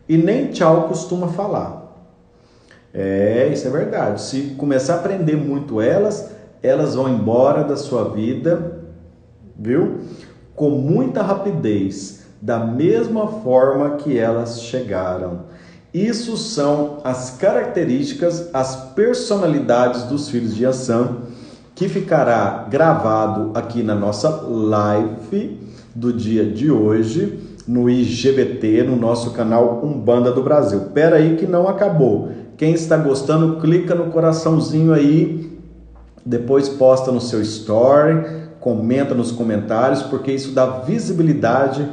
E nem tchau costuma falar. Isso é verdade. Se começar a aprender muito elas vão embora da sua vida, viu? Com muita rapidez, da mesma forma que elas chegaram. Isso são as características, as personalidades dos filhos de Iansã, que ficará gravado aqui na nossa live do dia de hoje, no IGBT, no nosso canal Umbanda do Brasil. Pera aí que não acabou. Quem está gostando, clica no coraçãozinho aí, depois posta no seu story, comenta nos comentários, porque isso dá visibilidade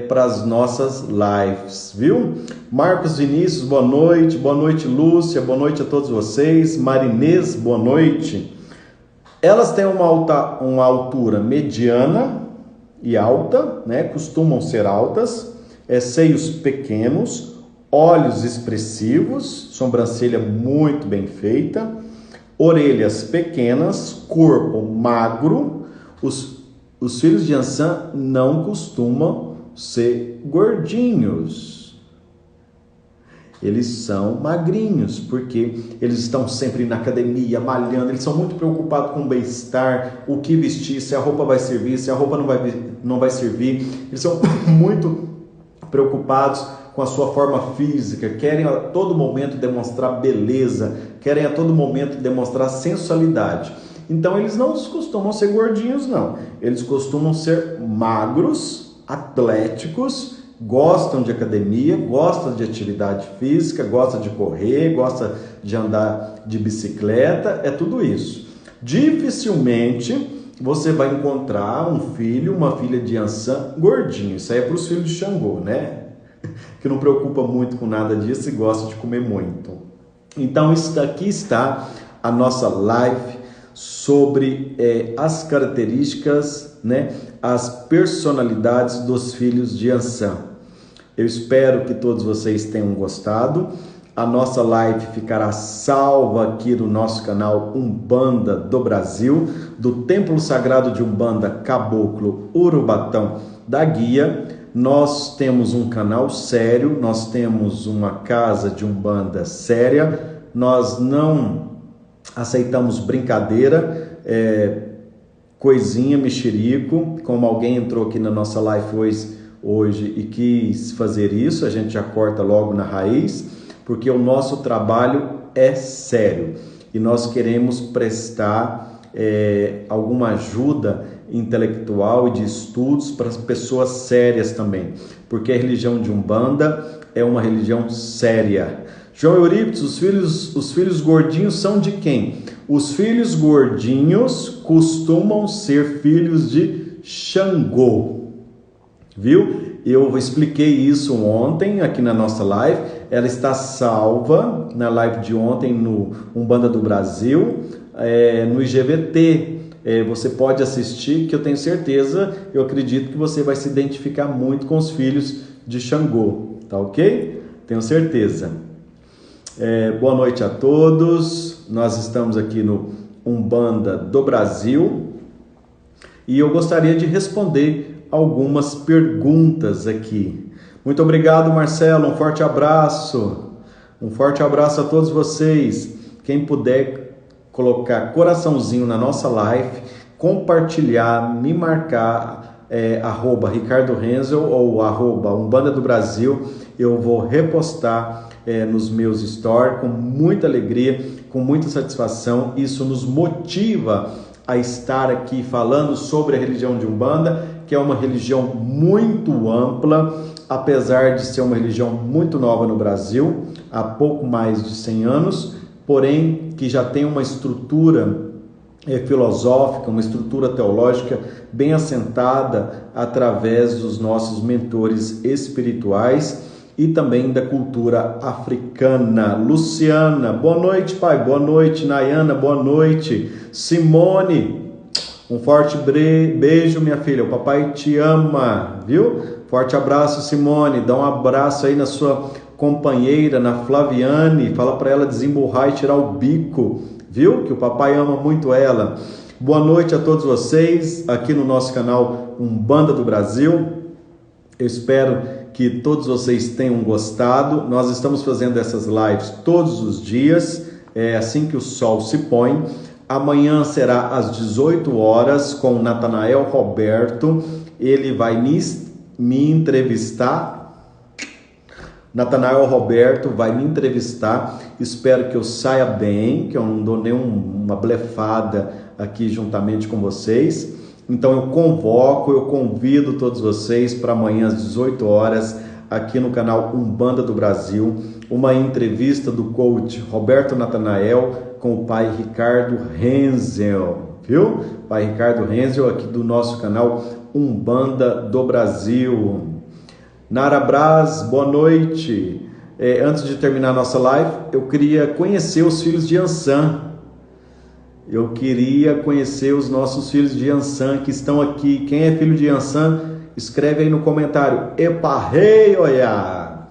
para as nossas lives, viu? Marcos Vinícius, boa noite Lúcia, boa noite a todos vocês. Marinês, boa noite. Elas têm uma altura mediana e alta, né? Costumam ser altas, seios pequenos, olhos expressivos, sobrancelha muito bem feita, orelhas pequenas, corpo magro. Os filhos de Iansã não costumam ser gordinhos, eles são magrinhos, porque eles estão sempre na academia, malhando, eles são muito preocupados com o bem-estar, o que vestir, se a roupa vai servir, se a roupa não vai servir, eles são muito preocupados com a sua forma física, querem a todo momento demonstrar beleza, querem a todo momento demonstrar sensualidade. Então eles não costumam ser gordinhos, não, eles costumam ser magros, atléticos, gostam de academia, gostam de atividade física, gostam de correr, gostam de andar de bicicleta, é tudo isso. Dificilmente você vai encontrar um filho, uma filha de Iansã gordinho. Isso aí é para os filhos de Xangô, né? Que não preocupa muito com nada disso e gosta de comer muito. Então, aqui está a nossa live sobre as características, né, as personalidades dos filhos de Iansã. Eu espero que todos vocês tenham gostado. A nossa live ficará salva aqui no nosso canal Umbanda do Brasil, do Templo Sagrado de Umbanda Caboclo Urubatão da Guia. Nós temos um canal sério, nós temos uma casa de Umbanda séria, nós não aceitamos brincadeira, coisinha, mexerico, como alguém entrou aqui na nossa live hoje e quis fazer isso, a gente já corta logo na raiz, porque o nosso trabalho é sério e nós queremos prestar alguma ajuda intelectual e de estudos para as pessoas sérias também, porque a religião de Umbanda é uma religião séria. João Eurípides, os filhos gordinhos são de quem? Os filhos gordinhos costumam ser filhos de Xangô, viu? Eu expliquei isso ontem aqui na nossa live, ela está salva na live de ontem no Umbanda do Brasil, no IGVT. Você pode assistir, que eu tenho certeza, eu acredito que você vai se identificar muito com os filhos de Xangô, tá ok? Tenho certeza. Boa noite a todos, nós estamos aqui no Umbanda do Brasil e eu gostaria de responder algumas perguntas aqui. Muito obrigado, Marcelo, um forte abraço a todos vocês. Quem puder colocar coraçãozinho na nossa live, compartilhar, me marcar, @Ricardo Renzel ou @Umbanda do Brasil, eu vou repostar nos meus stories com muita alegria, com muita satisfação. Isso nos motiva a estar aqui falando sobre a religião de Umbanda, que é uma religião muito ampla, apesar de ser uma religião muito nova no Brasil, há pouco mais de 100 anos, porém que já tem uma estrutura filosófica, uma estrutura teológica bem assentada através dos nossos mentores espirituais e também da cultura africana. Luciana, boa noite, pai, boa noite. Nayana, boa noite. Simone, um forte beijo, minha filha, o papai te ama, viu? Forte abraço, Simone, dá um abraço aí na sua companheira, na Flaviane, fala para ela desemburrar e tirar o bico, viu? Que o papai ama muito ela. Boa noite a todos vocês, aqui no nosso canal Umbanda do Brasil. Eu espero que todos vocês tenham gostado. Nós estamos fazendo essas lives todos os dias, assim que o sol se põe. Amanhã será às 18 horas com Natanael Roberto. Ele vai me entrevistar Natanael Roberto vai me entrevistar. Espero que eu saia bem, que eu não dou nenhuma blefada aqui juntamente com vocês. Então eu convido todos vocês para amanhã às 18 horas, aqui no canal Umbanda do Brasil, uma entrevista do coach Roberto Natanael com o pai Ricardo Renzel, viu? Pai Ricardo Renzel aqui do nosso canal Umbanda do Brasil. Nara Braz, boa noite. Antes de terminar a nossa live, eu queria conhecer os filhos de Ansan. Eu queria conhecer os nossos filhos de Ansan que estão aqui. Quem é filho de Ansan, escreve aí no comentário. Epa, rei, olha!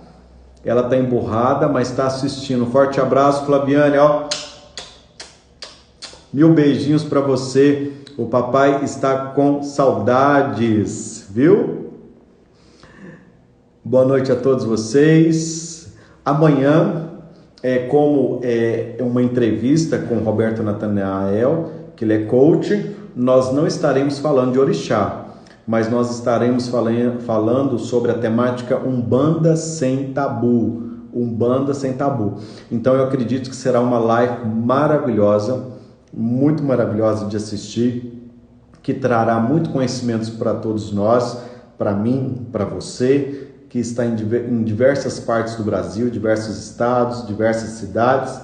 Ela tá emburrada, mas está assistindo. Forte abraço, Flaviane, ó. 1000 beijinhos para você. O papai está com saudades, viu? Boa noite a todos vocês. Amanhã, como é uma entrevista com o Roberto Natanael, que ele é coach, nós não estaremos falando de orixá, mas nós estaremos falando sobre a temática Umbanda sem tabu. Umbanda sem tabu. Então eu acredito que será uma live maravilhosa, muito maravilhosa de assistir, que trará muito conhecimentos para todos nós, para mim, para você, que está em diversas partes do Brasil, diversos estados, diversas cidades,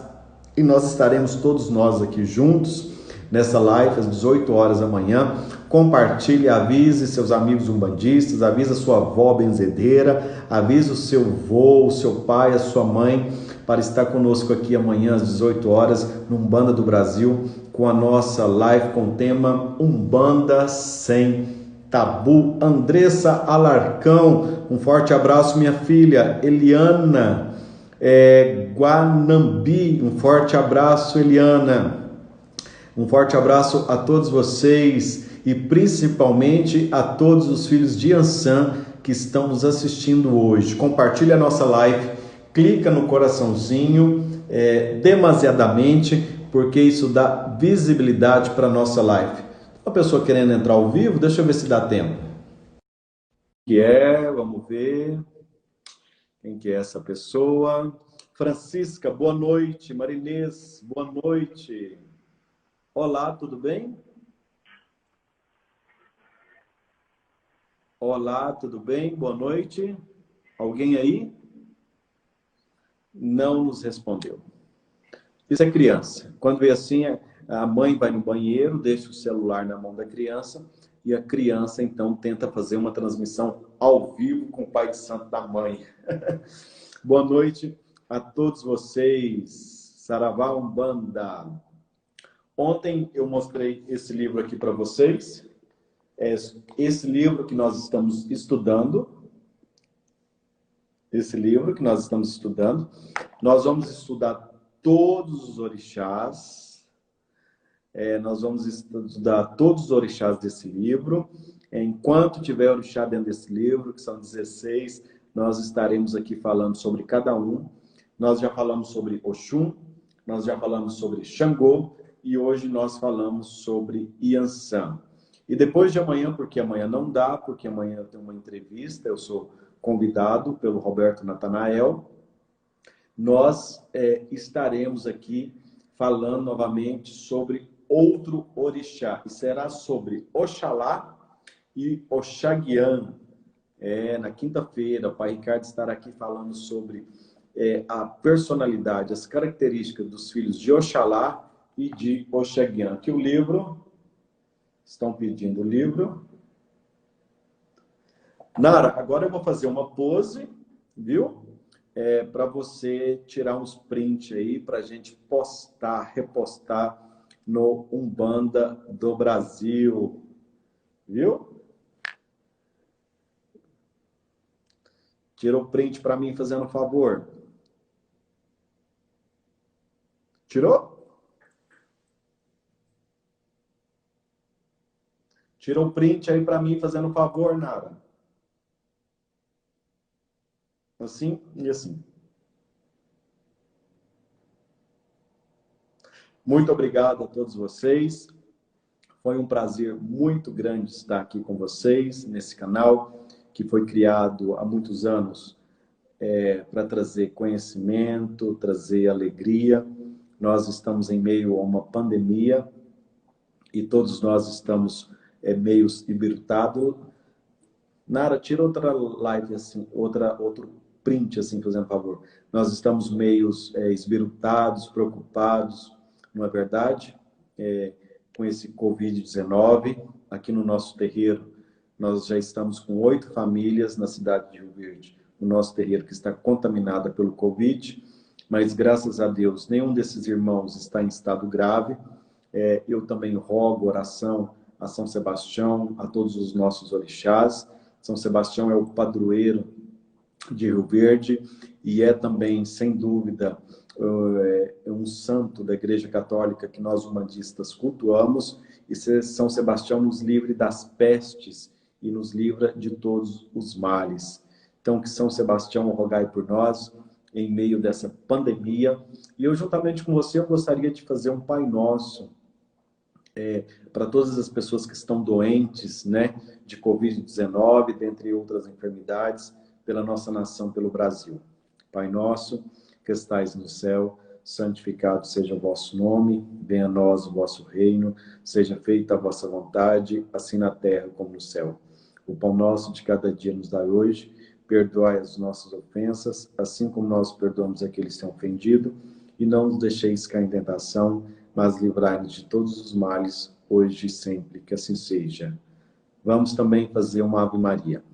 e nós estaremos todos nós aqui juntos nessa live às 18 horas da manhã. Compartilhe, avise seus amigos umbandistas, avise a sua avó benzedeira, avise o seu avô, o seu pai, a sua mãe, para estar conosco aqui amanhã às 18 horas no Umbanda do Brasil, com a nossa live com o tema Umbanda sem tabu. Andressa Alarcão, um forte abraço, minha filha. Eliana Guanambi, um forte abraço, Eliana. Um forte abraço a todos vocês e principalmente a todos os filhos de Ansan que estão nos assistindo hoje. Compartilhe a nossa live, clica no coraçãozinho demasiadamente, porque isso dá visibilidade para a nossa live. Uma pessoa querendo entrar ao vivo, deixa eu ver se dá tempo. Vamos ver. Quem que é essa pessoa? Francisca, boa noite. Marinês, boa noite. Olá, tudo bem? Olá, tudo bem? Boa noite. Alguém aí? Não nos respondeu. Isso é criança. Quando vê assim, a mãe vai no banheiro, deixa o celular na mão da criança e a criança, então, tenta fazer uma transmissão ao vivo com o Pai de Santo da mãe. Boa noite a todos vocês. Saravá Umbanda. Ontem eu mostrei esse livro aqui para vocês. Esse livro que nós estamos estudando. Nós vamos estudar todos os orixás. Nós vamos estudar todos os orixás desse livro. Enquanto tiver orixá dentro desse livro, que são 16, nós estaremos aqui falando sobre cada um. Nós já falamos sobre Oxum, nós já falamos sobre Xangô, e hoje nós falamos sobre Iansã. E depois de amanhã, porque amanhã não dá, porque amanhã tem uma entrevista, eu sou convidado pelo Roberto Natanael, nós estaremos aqui falando novamente sobre outro orixá, e será sobre Oxalá e Oxaguian. Na quinta-feira, o Pai Ricardo estará aqui falando sobre a personalidade, as características dos filhos de Oxalá e de Oxaguian. Aqui o livro, estão pedindo o livro. Nara, agora eu vou fazer uma pose, viu? Para você tirar uns prints aí, para a gente postar, repostar no Umbanda do Brasil, viu? Tira o print para mim, fazendo um favor. Tirou? Tira o print aí para mim, fazendo um favor, Nara. Assim e assim. Muito obrigado a todos vocês. Foi um prazer muito grande estar aqui com vocês nesse canal, que foi criado há muitos anos para trazer conhecimento, trazer alegria. Nós estamos em meio a uma pandemia e todos nós estamos meio esbirutados. Nara, tira outra live, assim, outro print, assim, por favor. Nós estamos meio esbirutados, preocupados, não é verdade? Com esse Covid-19. Aqui no nosso terreiro, nós já estamos com 8 famílias na cidade de Rio Verde, no nosso terreiro que está contaminada pelo Covid, mas graças a Deus, nenhum desses irmãos está em estado grave. Eu também rogo oração a São Sebastião, a todos os nossos orixás. São Sebastião é o padroeiro de Rio Verde e é também, sem dúvida, um santo da Igreja Católica que nós umbandistas cultuamos. E São Sebastião nos livre das pestes e nos livra de todos os males. Então, que São Sebastião rogai por nós em meio dessa pandemia. E eu, juntamente com você, eu gostaria de fazer um Pai Nosso para todas as pessoas que estão doentes, né, de Covid-19, dentre outras enfermidades, pela nossa nação, pelo Brasil. Pai nosso, que estais no céu, santificado seja o vosso nome, venha a nós o vosso reino, seja feita a vossa vontade, assim na terra como no céu. O pão nosso de cada dia nos dai hoje, perdoai as nossas ofensas, assim como nós perdoamos aqueles que têm ofendido, e não nos deixeis cair em tentação, mas livrai-nos de todos os males, hoje e sempre, que assim seja. Vamos também fazer uma Ave Maria.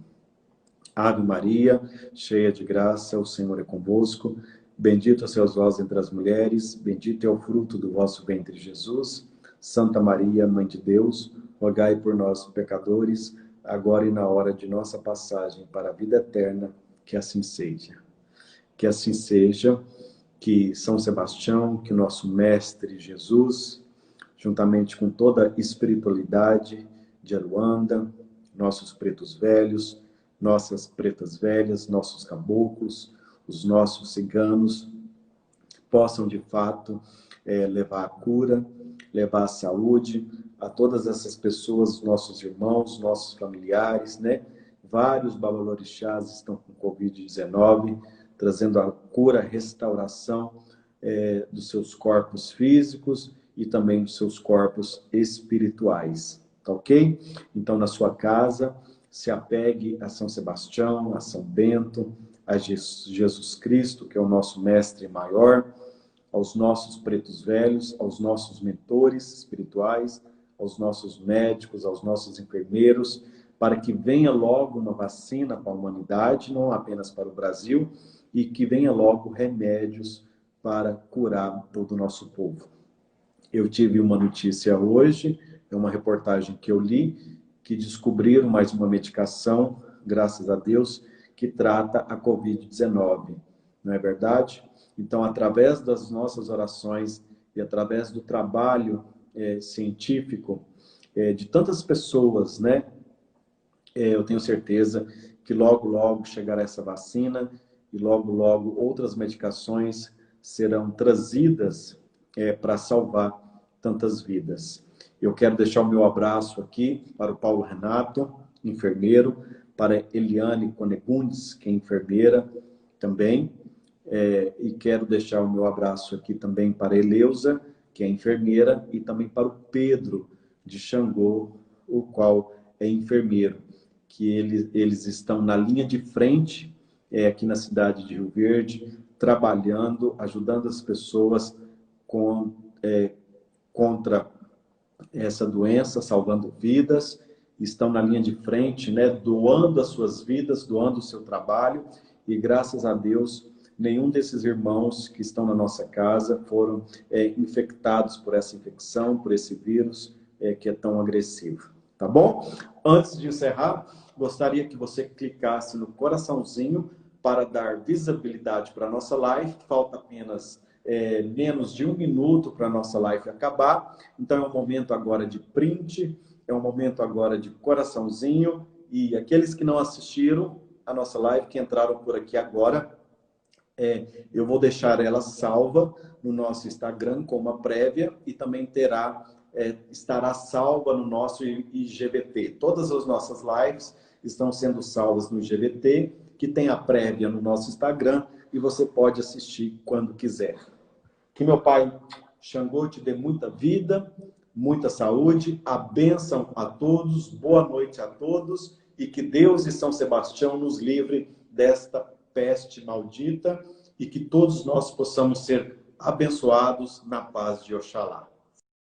Ave Maria, cheia de graça, o Senhor é convosco. Bendita sois vós entre as mulheres, bendito é o fruto do vosso ventre, Jesus. Santa Maria, Mãe de Deus, rogai por nós, pecadores, agora e na hora de nossa passagem para a vida eterna, que assim seja. Que assim seja, que São Sebastião, que nosso Mestre Jesus, juntamente com toda a espiritualidade de Aruanda, nossos pretos velhos, nossas pretas velhas, nossos caboclos, os nossos ciganos, possam de fato levar a cura, levar a saúde a todas essas pessoas, nossos irmãos, nossos familiares, né? Vários babalorixás estão com Covid-19, trazendo a cura, a restauração dos seus corpos físicos e também dos seus corpos espirituais, tá ok? Então, na sua casa, se apegue a São Sebastião, a São Bento, a Jesus Cristo, que é o nosso mestre maior, aos nossos pretos velhos, aos nossos mentores espirituais, aos nossos médicos, aos nossos enfermeiros, para que venha logo uma vacina para a humanidade, não apenas para o Brasil, e que venha logo remédios para curar todo o nosso povo. Eu tive uma notícia hoje, é uma reportagem que eu li, que descobriram mais uma medicação, graças a Deus, que trata a Covid-19, não é verdade? Então, através das nossas orações e através do trabalho científico de tantas pessoas, né? Eu tenho certeza que logo, logo chegará essa vacina e logo, logo outras medicações serão trazidas para salvar tantas vidas. Eu quero deixar o meu abraço aqui para o Paulo Renato, enfermeiro, para Eliane Conegundes, que é enfermeira também, e quero deixar o meu abraço aqui também para Eleusa, que é enfermeira, e também para o Pedro de Xangô, o qual é enfermeiro, que eles estão na linha de frente, aqui na cidade de Rio Verde, trabalhando, ajudando as pessoas contra essa doença, salvando vidas, estão na linha de frente, né, doando as suas vidas, doando o seu trabalho, e graças a Deus, nenhum desses irmãos que estão na nossa casa foram infectados por essa infecção, por esse vírus que é tão agressivo, tá bom? Antes de encerrar, gostaria que você clicasse no coraçãozinho para dar visibilidade para a nossa live. Falta apenas menos de 1 minuto para a nossa live acabar. Então é um momento agora de print, é um momento agora de coraçãozinho. E aqueles que não assistiram a nossa live, que entraram por aqui agora, eu vou deixar ela salva no nosso Instagram como a prévia e também estará salva no nosso IGVT. Todas as nossas lives estão sendo salvas no IGVT que tem a prévia no nosso Instagram e você pode assistir quando quiser. Que meu Pai Xangô te dê muita vida, muita saúde, a bênção a todos, boa noite a todos e que Deus e São Sebastião nos livre desta peste maldita e que todos nós possamos ser abençoados na paz de Oxalá.